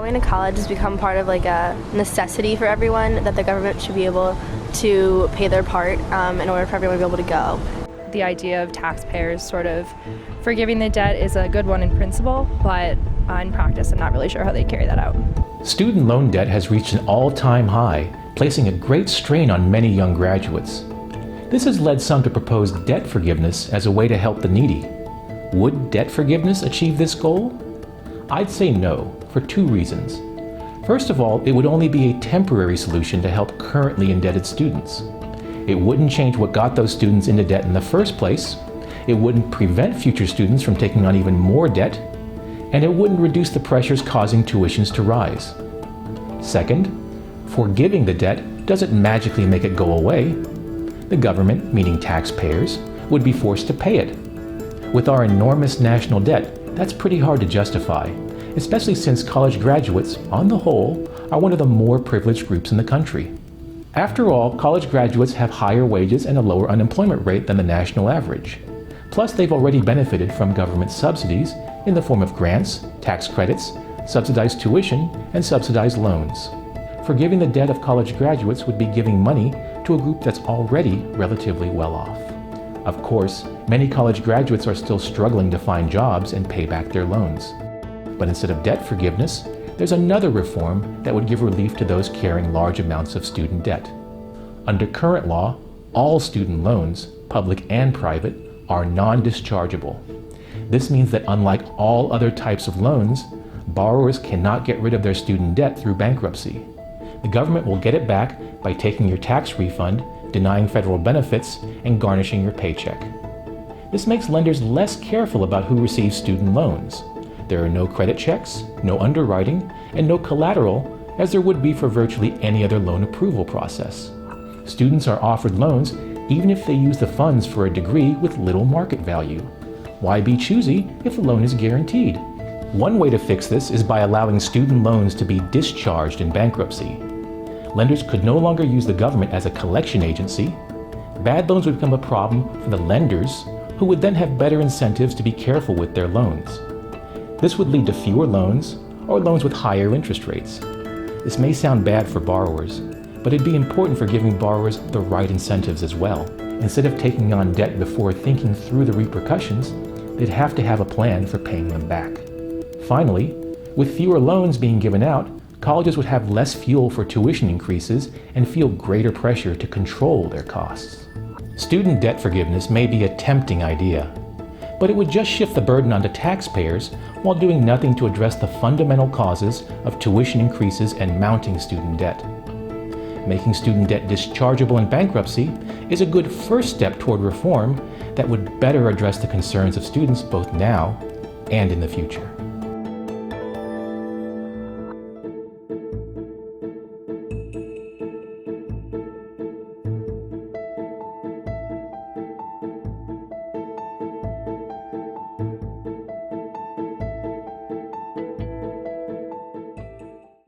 Going to college has become part of like a necessity for everyone, that the government should be able to pay their part in order for everyone to be able to go. The idea of taxpayers sort of forgiving the debt is a good one in principle, but in practice I'm not really sure how they carry that out. Student loan debt has reached an all-time high, placing a great strain on many young graduates. This has led some to propose debt forgiveness as a way to help the needy. Would debt forgiveness achieve this goal? I'd say no, for two reasons. First of all, it would only be a temporary solution to help currently indebted students. It wouldn't change what got those students into debt in the first place, it wouldn't prevent future students from taking on even more debt, and it wouldn't reduce the pressures causing tuitions to rise. Second, forgiving the debt doesn't magically make it go away. The government, meaning taxpayers, would be forced to pay it. With our enormous national debt, that's pretty hard to justify, especially since college graduates, on the whole, are one of the more privileged groups in the country. After all, college graduates have higher wages and a lower unemployment rate than the national average. Plus, they've already benefited from government subsidies in the form of grants, tax credits, subsidized tuition, and subsidized loans. Forgiving the debt of college graduates would be giving money to a group that's already relatively well off. Of course, many college graduates are still struggling to find jobs and pay back their loans. But instead of debt forgiveness, there's another reform that would give relief to those carrying large amounts of student debt. Under current law, all student loans, public and private, are non-dischargeable. This means that unlike all other types of loans, borrowers cannot get rid of their student debt through bankruptcy. The government will get it back by taking your tax refund, denying federal benefits, and garnishing your paycheck. This makes lenders less careful about who receives student loans. There are no credit checks, no underwriting, and no collateral, as there would be for virtually any other loan approval process. Students are offered loans even if they use the funds for a degree with little market value. Why be choosy if the loan is guaranteed? One way to fix this is by allowing student loans to be discharged in bankruptcy. Lenders could no longer use the government as a collection agency. Bad loans would become a problem for the lenders, who would then have better incentives to be careful with their loans. This would lead to fewer loans, or loans with higher interest rates. This may sound bad for borrowers, but it'd be important for giving borrowers the right incentives as well. Instead of taking on debt before thinking through the repercussions, they'd have to have a plan for paying them back. Finally, with fewer loans being given out, colleges would have less fuel for tuition increases and feel greater pressure to control their costs. Student debt forgiveness may be a tempting idea, but it would just shift the burden onto taxpayers while doing nothing to address the fundamental causes of tuition increases and mounting student debt. Making student debt dischargeable in bankruptcy is a good first step toward reform that would better address the concerns of students both now and in the future.